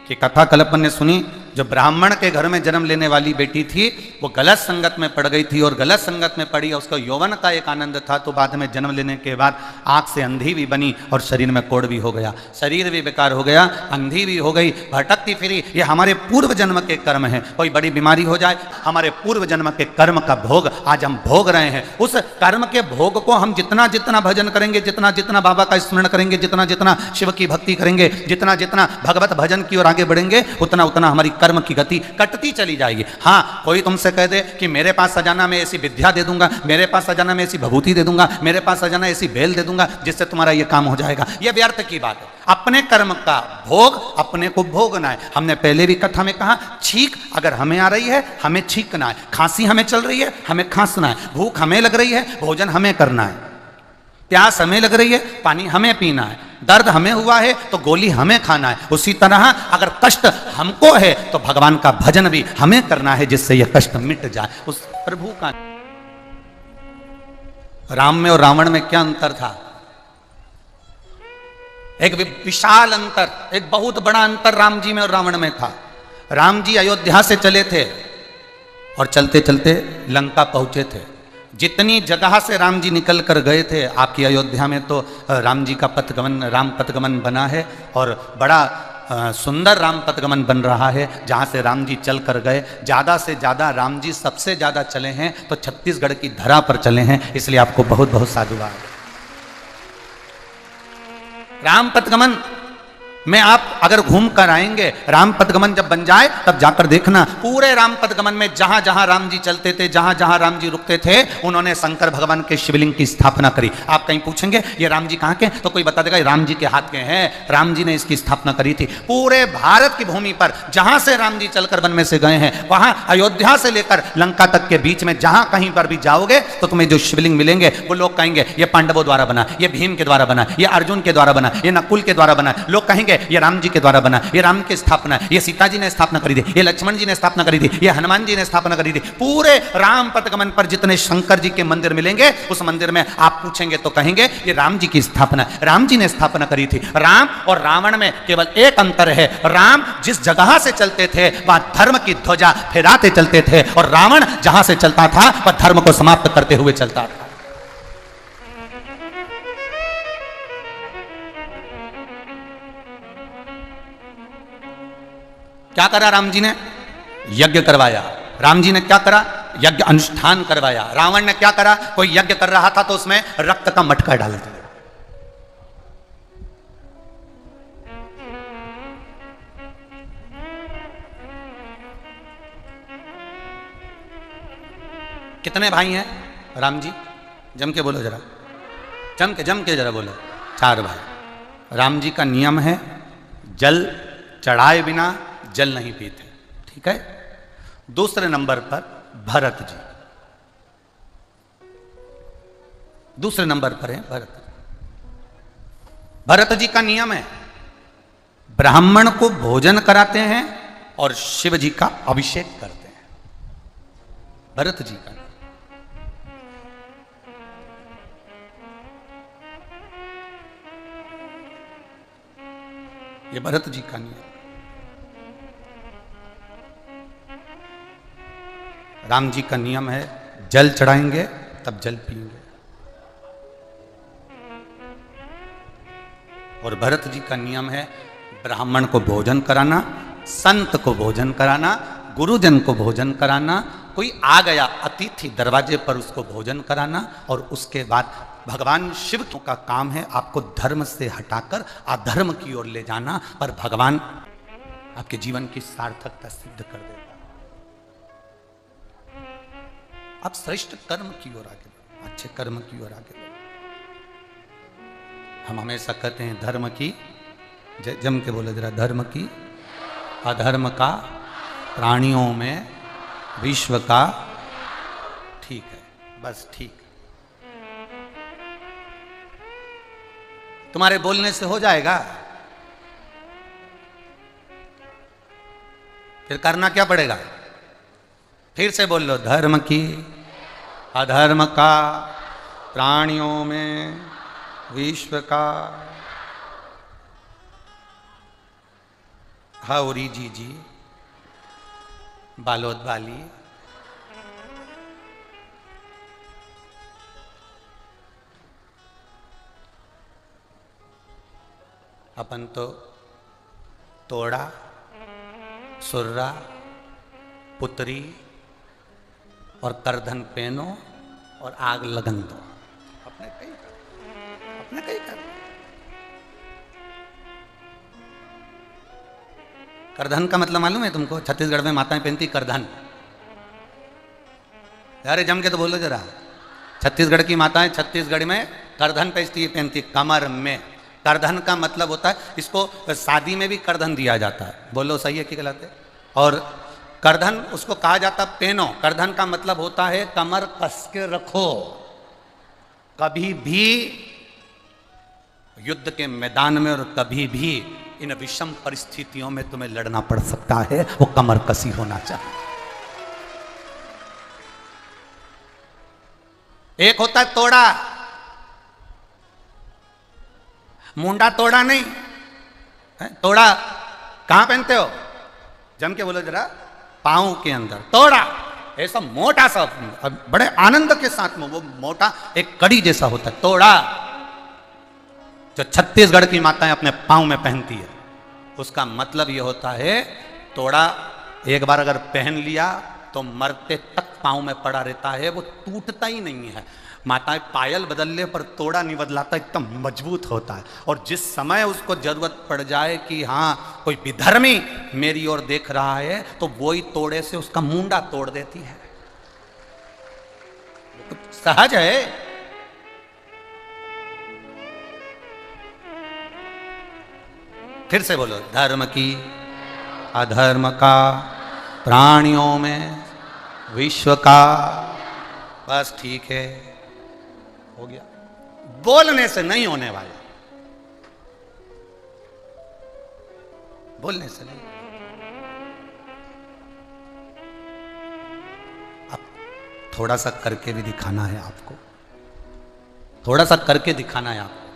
की कथा कल अपन ने सुनी। जो ब्राह्मण के घर में जन्म लेने वाली बेटी थी वो गलत संगत में पड़ गई थी, और गलत संगत में पड़ी, उसको यौवन का एक आनंद था, तो बाद में जन्म लेने के बाद आंख से अंधी भी बनी और शरीर में कोढ़ भी हो गया, शरीर भी बेकार हो गया, अंधी भी हो गई, भटकती फिरी। ये हमारे पूर्व जन्म के कर्म है। कोई बड़ी बीमारी हो जाए, हमारे पूर्व जन्म के कर्म का भोग आज हम भोग रहे हैं। उस कर्म के भोग को हम जितना जितना भजन करेंगे, जितना जितना बाबा का स्मरण करेंगे, जितना जितना शिव की भक्ति करेंगे, जितना जितना भगवत भजन की ओर आगे बढ़ेंगे, उतना उतना हमारी कर्म की गति कटती चली जाएगी। हाँ, कोई तुमसे कह दे कि मेरे पास सजाना मैं ऐसी विद्या दे दूंगा, मेरे पास सजाना मैं ऐसी भभूति दे दूंगा, मेरे पास सजाना ऐसी बेल दे दूंगा जिससे तुम्हारा ये काम हो जाएगा, ये व्यर्थ की बात है। अपने कर्म का भोग अपने को भोगना है। हमने पहले भी कथा में कहा, छींक अगर हमें आ रही है हमें छींकना है, खांसी हमें चल रही है हमें खांसना है, भूख हमें लग रही है भोजन हमें करना है, प्यास हमें लग रही है पानी हमें पीना है, दर्द हमें हुआ है तो गोली हमें खाना है। उसी तरह अगर कष्ट हमको है तो भगवान का भजन भी हमें करना है जिससे यह कष्ट मिट जाए। उस प्रभु का राम में और रावण में क्या अंतर था? एक विशाल अंतर, एक बहुत बड़ा अंतर राम जी में और रावण में था। राम जी अयोध्या से चले थे और चलते चलते लंका पहुंचे थे। जितनी जगह से राम जी निकल कर गए थे, आपकी अयोध्या में तो राम जी का पथगमन, राम पथगमन बना है और बड़ा सुंदर राम पथगमन बन रहा है। जहाँ से राम जी चल कर गए, ज़्यादा से ज़्यादा राम जी सबसे ज़्यादा चले हैं तो छत्तीसगढ़ की धरा पर चले हैं, इसलिए आपको बहुत बहुत साधुवाद। राम पथगमन मैं आप अगर घूम कर आएंगे, राम पदगमन जब बन जाए तब जाकर देखना, पूरे राम पदगमन में जहां जहां राम जी चलते थे, जहां जहां राम जी रुकते थे, उन्होंने शंकर भगवान के शिवलिंग की स्थापना करी। आप कहीं पूछेंगे ये राम जी कहां के, तो कोई बता देगा राम जी के हाथ के हैं, राम जी ने इसकी स्थापना करी थी। पूरे भारत की भूमि पर जहां से राम जी चलकर वन में से गए हैं, वहां अयोध्या से लेकर लंका तक के बीच में जहां कहीं पर भी जाओगे तो तुम्हें जो शिवलिंग मिलेंगे वो लोग कहेंगे ये पांडवों द्वारा बना, ये भीम के द्वारा बना, ये अर्जुन के द्वारा बना, ये नकुल के द्वारा बना। लोग कहेंगे ये राम जी के द्वारा बना, ये राम की स्थापना, ये सीता जी ने स्थापना करी थी, ये लक्ष्मण जी ने स्थापना करी थी, ये हनुमान जी ने स्थापना करी थी। पूरे राम पदगमन पर जितने शंकर जी के मंदिर मिलेंगे, उस मंदिर में आप पूछेंगे तो कहेंगे ये राम जी की स्थापना, राम जी ने स्थापना करी थी। राम और रावण में केवल एक अंतर है, राम जिस जगह से चलते थे वहां धर्म की ध्वजा फहराते चलते थे, और रावण जहां से चलता था वह धर्म को समाप्त करते हुए चलता था। क्या करा राम जी ने? यज्ञ करवाया। राम जी ने क्या करा? यज्ञ अनुष्ठान करवाया। रावण ने क्या करा? कोई यज्ञ कर रहा था तो उसमें रक्त का मटका डाल दिया। कितने भाई हैं राम जी? जम के बोलो जरा, जम के जरा बोलो। 4 भाई। राम जी का नियम है जल चढ़ाए बिना जल नहीं पीते, ठीक है। दूसरे नंबर पर भरत जी, दूसरे नंबर पर है भरत। भरत जी का नियम है ब्राह्मण को भोजन कराते हैं और शिव जी का अभिषेक करते हैं। भरत जी का ये भरत जी का नियम। राम जी का नियम है जल चढ़ाएंगे तब जल पिएंगे, और भरत जी का नियम है ब्राह्मण को भोजन कराना, संत को भोजन कराना, गुरुजन को भोजन कराना। कोई आ गया अतिथि दरवाजे पर उसको भोजन कराना, और उसके बाद भगवान शिव का काम है आपको धर्म से हटाकर अधर्म की ओर ले जाना, पर भगवान आपके जीवन की सार्थकता सिद्ध कर देगा। आप श्रेष्ठ कर्म की ओर आगे बढ़ो, अच्छे कर्म की ओर आगे बढ़ो। हम हमेशा कहते हैं धर्म की, जम के बोले जरा, धर्म की, अधर्म का, प्राणियों में, विश्व का। ठीक है, बस ठीक। तुम्हारे बोलने से हो जाएगा? फिर करना क्या पड़ेगा? फिर से बोल लो, धर्म की, अधर्म का, प्राणियों में, विश्व का। हाउरी जी, बालोद वाली, अपन तो तोड़ा, सुर्रा, पुत्री और करधन पहनो और आग लगन दो। अपने कहीं कर। करधन का मतलब मालूम है तुमको? छत्तीसगढ़ में माताएं पहनती करधन। अरे जम के तो बोलो जरा। छत्तीसगढ़ की माताएं छत्तीसगढ़ में करधन पहनती कमर में। करधन का मतलब होता है, इसको शादी में भी करधन दिया जाता है। बोलो सही है कि गलत है? और करधन उसको कहा जाता पेनो। करधन का मतलब होता है कमर कस के रखो, कभी भी युद्ध के मैदान में और कभी भी इन विषम परिस्थितियों में तुम्हें लड़ना पड़ सकता है, वो कमर कसी होना चाहिए। एक होता है तोड़ा, मुंडा तोड़ा नहीं है। तोड़ा कहां पहनते हो? जम के बोलो जरा। पांव के अंदर तोड़ा, ऐसा मोटा सा, बड़े आनंद के साथ में वो मोटा एक कड़ी जैसा होता है तोड़ा, जो छत्तीसगढ़ की माताएं अपने पांव में पहनती है। उसका मतलब ये होता है तोड़ा एक बार अगर पहन लिया तो मरते तक पांव में पड़ा रहता है, वो टूटता ही नहीं है। माताएं पायल बदल ले पर तोड़ा नहीं बदलाता, एकदम मजबूत होता है। और जिस समय उसको जरूरत पड़ जाए कि हाँ कोई विधर्मी मेरी ओर देख रहा है, तो वही तोड़े से उसका मुंडा तोड़ देती है। तो सहज है। फिर से बोलो, धर्म की अधर्म का, प्राणियों में विश्व का। बस ठीक है, हो गया। बोलने से नहीं होने वाला, बोलने से नहीं। अब थोड़ा सा करके भी दिखाना है आपको, थोड़ा सा करके दिखाना है आपको।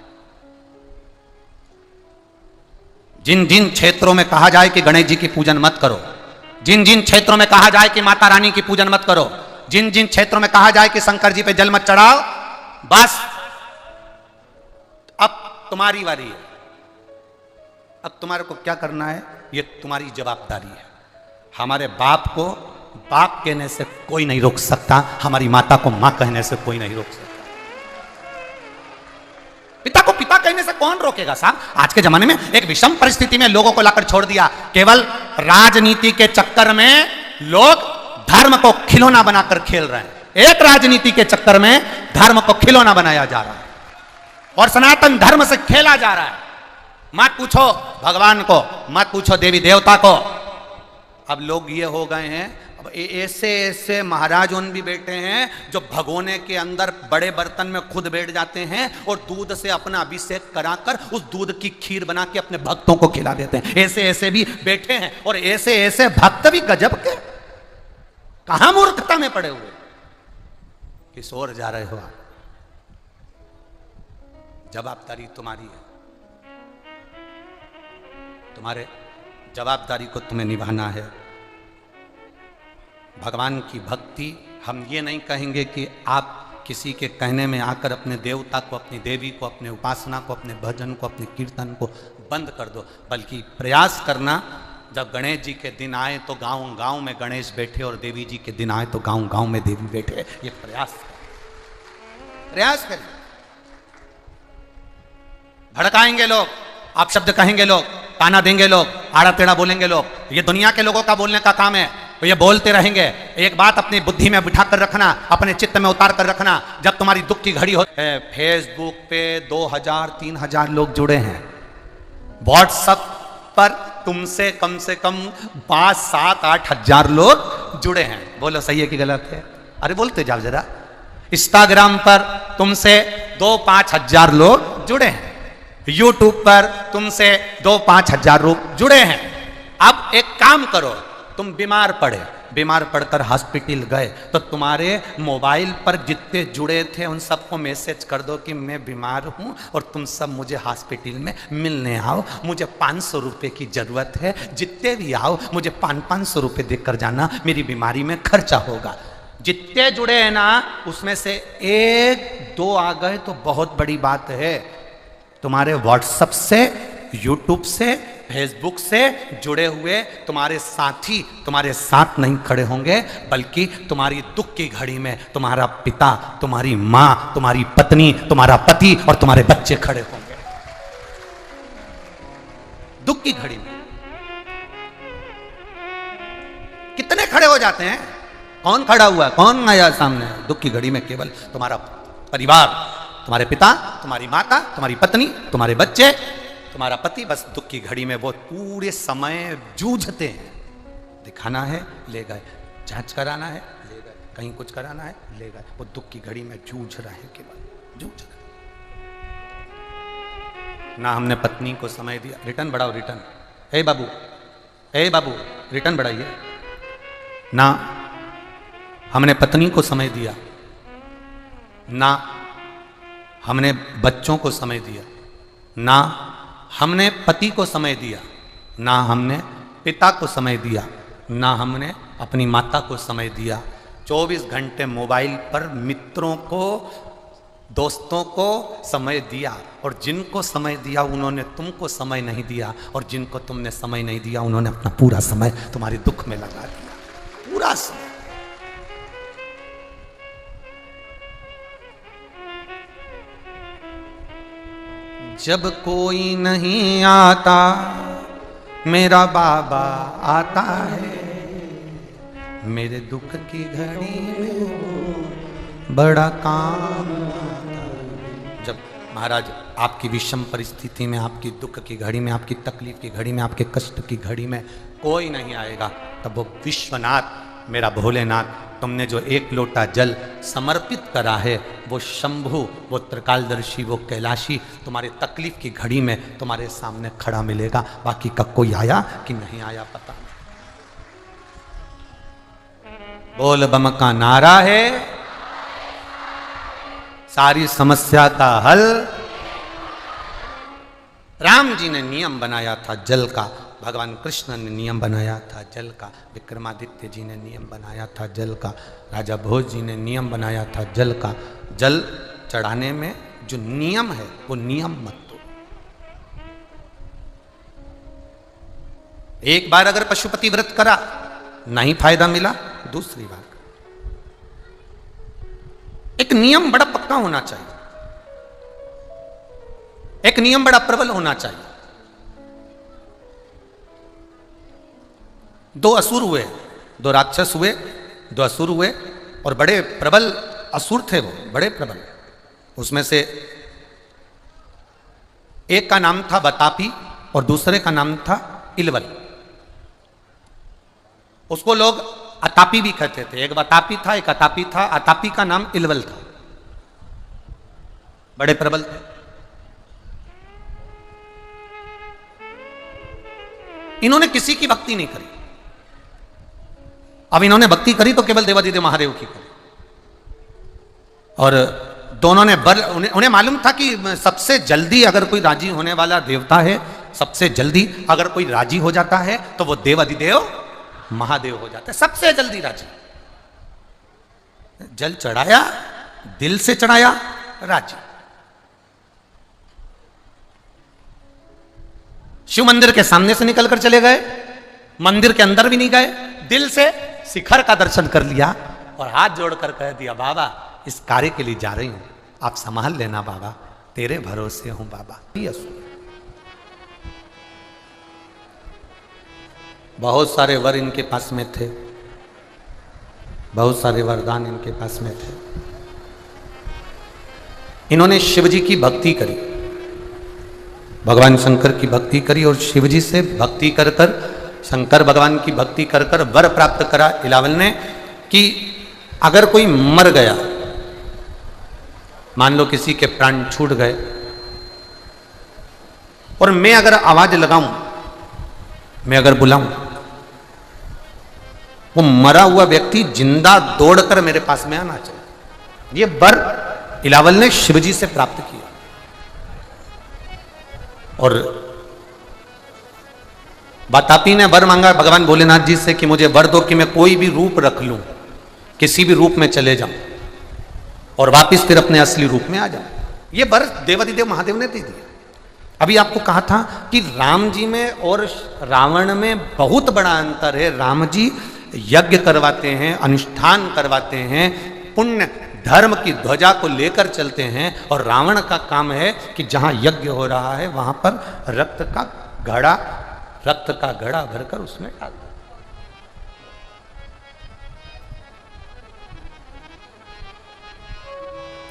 जिन जिन क्षेत्रों में कहा जाए कि गणेश जी की पूजन मत करो, जिन जिन क्षेत्रों में कहा जाए कि माता रानी की पूजन मत करो, जिन जिन क्षेत्रों में कहा जाए कि शंकर जी पे जल मत चढ़ाओ, बस अब तुम्हारी बारी है। अब तुम्हारे को क्या करना है, ये तुम्हारी जवाबदारी है। हमारे बाप को बाप कहने से कोई नहीं रोक सकता, हमारी माता को मां कहने से कोई नहीं रोक सकता। पिता को पिता कहने से कौन रोकेगा साहब? आज के जमाने में एक विषम परिस्थिति में लोगों को लाकर छोड़ दिया। केवल राजनीति के चक्कर में लोग धर्म को खिलौना बनाकर खेल रहे हैं। एक राजनीति के चक्कर में धर्म को खिलौना बनाया जा रहा है और सनातन धर्म से खेला जा रहा है। मत पूछो भगवान को, मत पूछो देवी देवता को। अब लोग ये हो गए हैं, अब ऐसे ऐसे महाराज उन भी बैठे हैं जो भगोने के अंदर बड़े बर्तन में खुद बैठ जाते हैं और दूध से अपना अभिषेक कराकर उस दूध की खीर बना के अपने भक्तों को खिला देते हैं। ऐसे ऐसे भी बैठे हैं और ऐसे ऐसे भक्त भी गजब के, कहां मूर्खता में पड़े हुए। किस ओर जा रहे हो आप? जवाबदारी तुम्हारी है, तुम्हारे जवाबदारी को तुम्हें निभाना है। भगवान की भक्ति, हम ये नहीं कहेंगे कि आप किसी के कहने में आकर अपने देवता को, अपनी देवी को, अपने उपासना को, अपने भजन को, अपने कीर्तन को बंद कर दो, बल्कि प्रयास करना। जब गणेश जी के दिन आए तो गांव गांव में गणेश बैठे और देवी जी के दिन आए तो गांव गांव में देवी बैठे। ये प्रयास करें। भड़काएंगे लोग, आप शब्द कहेंगे लोग, ताना देंगे लोग, आड़ा टेढ़ा बोलेंगे लोग। ये दुनिया के लोगों का बोलने का काम है, तो ये बोलते रहेंगे। एक बात अपनी बुद्धि में बिठा कर रखना, अपने चित्त में उतार कर रखना। जब तुम्हारी दुख की घड़ी हो, फेसबुक पे 2000-3000 लोग जुड़े हैं, व्हाट्सएप पर तुमसे कम से कम 5-7-8 हजार लोग जुड़े हैं। बोलो सही है कि गलत है? अरे बोलते जाओ जरा। इंस्टाग्राम पर तुमसे 2-5 हजार लोग जुड़े हैं, यूट्यूब पर तुमसे 2-5 हजार लोग जुड़े हैं। अब एक काम करो, तुम बीमार पड़कर हॉस्पिटल गए तो तुम्हारे मोबाइल पर जितने जुड़े थे उन सबको मैसेज कर दो कि मैं बीमार हूं और तुम सब मुझे हॉस्पिटल में मिलने आओ, मुझे 500 रुपए की जरूरत है, जितने भी आओ मुझे 500 रुपए देकर जाना, मेरी बीमारी में खर्चा होगा। जितने जुड़े हैं ना, उसमें से 1-2 आ गए तो बहुत बड़ी बात है। तुम्हारे व्हाट्सएप से, यूट्यूब से, फेसबुक से जुड़े हुए तुम्हारे साथी तुम्हारे साथ नहीं खड़े होंगे, बल्कि तुम्हारी दुख की घड़ी में तुम्हारा पिता, तुम्हारी मां, तुम्हारी पत्नी, तुम्हारा पति और तुम्हारे बच्चे खड़े होंगे। दुख की घड़ी में कितने खड़े हो जाते हैं? कौन खड़ा हुआ, कौन आया सामने? दुख की घड़ी में केवल तुम्हारा परिवार, तुम्हारे पिता, तुम्हारी माता, तुम्हारी पत्नी, तुम्हारे बच्चे, तुम्हारा पति। बस दुख की घड़ी में वो पूरे समय जूझते हैं। दिखाना है, ले गए, जांच कराना है, ले गए, कहीं कुछ कराना है, ले गए। वो दुख की घड़ी में जूझ रहे हैं, केवल जूझ रहे। ना हमने पत्नी को समय दिया, रिटर्न बढ़ाओ, रिटर्न। हे बाबू रिटर्न बढ़ाइए। ना हमने पत्नी को समय दिया, ना हमने बच्चों को समय दिया, ना हमने पति को समय दिया, ना हमने पिता को समय दिया, ना हमने अपनी माता को समय दिया। 24 घंटे मोबाइल पर मित्रों को, दोस्तों को समय दिया, और जिनको समय दिया उन्होंने तुमको समय नहीं दिया, और जिनको तुमने समय नहीं दिया उन्होंने अपना पूरा समय तुम्हारे दुख में लगा दिया। पूरा समय। जब कोई नहीं आता मेरा बाबा आता है, मेरे दुख की घड़ी में बड़ा काम आता है। जब महाराज आपकी विषम परिस्थिति में, आपकी दुख की घड़ी में, आपकी तकलीफ की घड़ी में, आपके कष्ट की घड़ी में कोई नहीं आएगा, तब वो विश्वनाथ मेरा भोलेनाथ, तुमने जो एक लोटा जल समर्पित करा है, वो शंभु, वो त्रिकालदर्शी, वो कैलाशी तुम्हारे तकलीफ की घड़ी में तुम्हारे सामने खड़ा मिलेगा। बाकी का कोई आया कि नहीं आया पता नहीं। बोल बम का नारा है, सारी समस्या का हल। राम जी ने नियम बनाया था जल का, भगवान कृष्ण ने नियम बनाया था जल का, विक्रमादित्य जी ने नियम बनाया था जल का, राजा भोज जी ने नियम बनाया था जल का। जल चढ़ाने में जो नियम है वो नियम मत तोड़ो। एक बार अगर पशुपति व्रत करा, नहीं फायदा मिला, दूसरी बार एक नियम बड़ा पक्का होना चाहिए, एक नियम बड़ा प्रबल होना चाहिए। दो असुर हुए, दो राक्षस हुए, दो असुर हुए, और बड़े प्रबल असुर थे, वो बड़े प्रबल। उसमें से एक का नाम था बतापी और दूसरे का नाम था इलवल। उसको लोग अतापी भी कहते थे। एक बतापी था, एक अतापी था। अतापी का नाम इलवल था। बड़े प्रबल थे। इन्होंने किसी की भक्ति नहीं करी। अब इन्होंने भक्ति करी तो केवल देवादिदेव महादेव की करी। और दोनों ने उन्हें मालूम था कि सबसे जल्दी अगर कोई राजी होने वाला देवता है, सबसे जल्दी अगर कोई राजी हो जाता है तो वो देवादिदेव महादेव हो जाता है, सबसे जल्दी राजी। जल चढ़ाया, दिल से चढ़ाया, राजी। शिव मंदिर के सामने से निकलकर चले गए, मंदिर के अंदर भी नहीं गए, दिल से शिखर का दर्शन कर लिया और हाथ जोड़कर कह दिया, बाबा इस कार्य के लिए जा रही हूं, आप संभाल लेना बाबा, तेरे भरोसे हूं बाबा। बहुत सारे वर इनके पास में थे, बहुत सारे वरदान इनके पास में थे। इन्होंने शिव जी की भक्ति करी, भगवान शंकर की भक्ति करी, और शिव जी से भक्ति कर कर, शंकर भगवान की भक्ति कर कर वर प्राप्त करा इलावल ने कि अगर कोई मर गया, मान लो किसी के प्राण छूट गए, और मैं अगर आवाज लगाऊं, मैं अगर बुलाऊं, वो मरा हुआ व्यक्ति जिंदा दौड़कर मेरे पास में आना चाहिए। ये वर इलावल ने शिवजी से प्राप्त किया। और बतापी ने वर मांगा भगवान भोलेनाथ जी से कि मुझे वर दो कि मैं कोई भी रूप रख लूं, किसी भी रूप में चले जाऊं और वापिस फिर अपने असली रूप में आ जाऊं। ये वर देवादिदेव महादेव ने दे दिया। अभी आपको कहा था कि राम जी में और रावण में बहुत बड़ा अंतर है। राम जी यज्ञ करवाते हैं, अनुष्ठान करवाते हैं, पुण्य धर्म की ध्वजा को लेकर चलते हैं, और रावण का काम है कि जहां यज्ञ हो रहा है वहां पर रक्त का घड़ा भरकर उसमें डाल दो।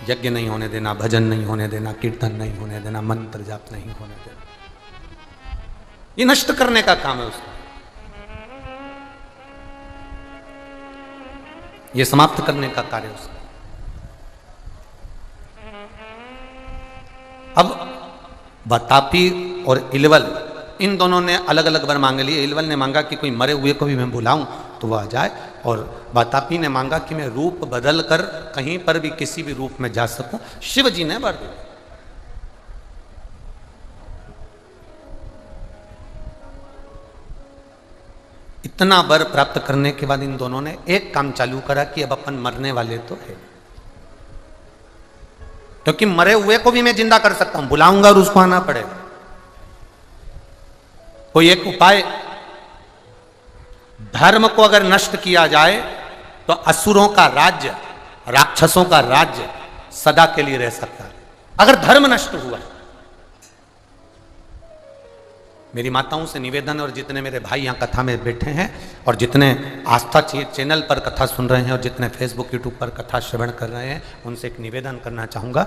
यज्ञ नहीं होने देना, भजन नहीं होने देना, कीर्तन नहीं होने देना, मंत्र जाप नहीं होने देना, ये नष्ट करने का काम है उसका, ये समाप्त करने का कार्य उसका। अब बतापी और इलवल, इन दोनों ने अलग अलग वर मांग लिए। इलवल ने मांगा कि कोई मरे हुए को भी मैं बुलाऊं तो वह आ जाए, और बतापी ने मांगा कि मैं रूप बदल कर कहीं पर भी किसी भी रूप में जा सकूं। शिव जी ने वर दिया। इतना वर प्राप्त करने के बाद इन दोनों ने एक काम चालू करा कि अब अपन मरने वाले तो है, क्योंकि मरे हुए को भी मैं जिंदा कर सकता हूं, बुलाऊंगा और उसको आना पड़ेगा। कोई एक उपाय, धर्म को अगर नष्ट किया जाए तो असुरों का राज्य, राक्षसों का राज्य सदा के लिए रह सकता है। अगर धर्म नष्ट हुआ मेरी माताओं से निवेदन है और जितने मेरे भाई यहाँ कथा में बैठे हैं और जितने आस्था चैनल पर कथा सुन रहे हैं और जितने फेसबुक यूट्यूब पर कथा श्रवण कर रहे हैं, उनसे एक निवेदन करना चाहूँगा,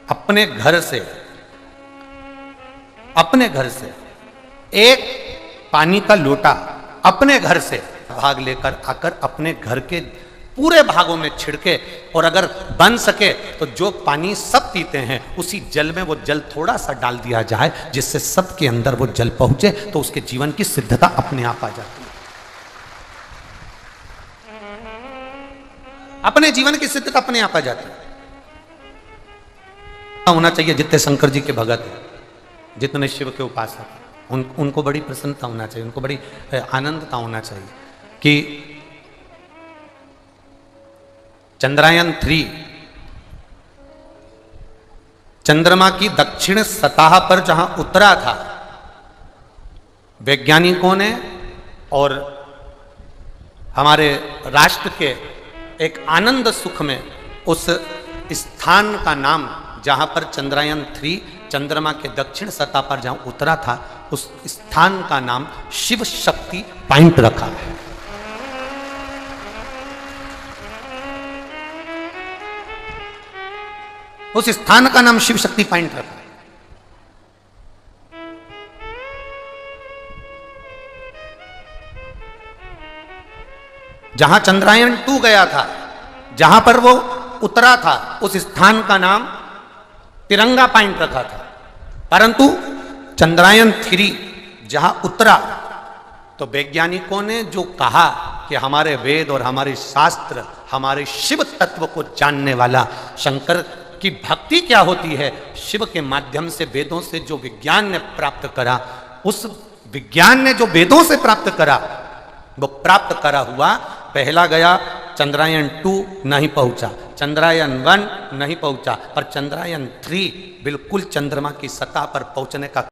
अपने घर से एक पानी का लोटा अपने घर से भाग लेकर आकर अपने घर के पूरे भागों में छिड़के, और अगर बन सके तो जो पानी सब पीते हैं उसी जल में वो जल थोड़ा सा डाल दिया जाए, जिससे सबके अंदर वो जल पहुंचे, तो उसके जीवन की सिद्धता अपने आप आ जाती है। अपने जीवन की सिद्धता अपने आप आ जाती है। होना चाहिए जितने शंकर जी के भगत हैं, जितने शिव के उपासक, उनको बड़ी प्रसन्नता होना चाहिए, उनको बड़ी आनंदता होना चाहिए कि चंद्रयान 3 चंद्रमा की दक्षिण सतह पर जहां उतरा था, वैज्ञानिकों ने और हमारे राष्ट्र के एक आनंद सुख में उस स्थान का नाम, जहां पर चंद्रयान 3 चंद्रमा के दक्षिण सतह पर जहां उतरा था, उस स्थान का नाम शिव शक्ति पॉइंट रखा है। उस स्थान का नाम शिव शक्ति पॉइंट रखा है। जहां चंद्रयान 2 गया था, जहां पर वो उतरा था, उस स्थान का नाम तिरंगा पॉइंट रखा था। परंतु चंद्रयान 3 जहां उतरा तो वैज्ञानिकों ने जो कहा कि हमारे वेद और हमारे शास्त्र, हमारे शिव तत्व को जानने वाला शंकर की भक्ति क्या होती है, शिव के माध्यम से वेदों से जो विज्ञान ने प्राप्त करा, उस विज्ञान ने जो वेदों से प्राप्त करा, वो प्राप्त करा हुआ पहला गया चंद्रयान 2 नहीं पहुंचा, चंद्रयान 1 नहीं पहुंचा, पर चंद्रयान 3 बिल्कुल चंद्रमा की सतह पर पहुंचने का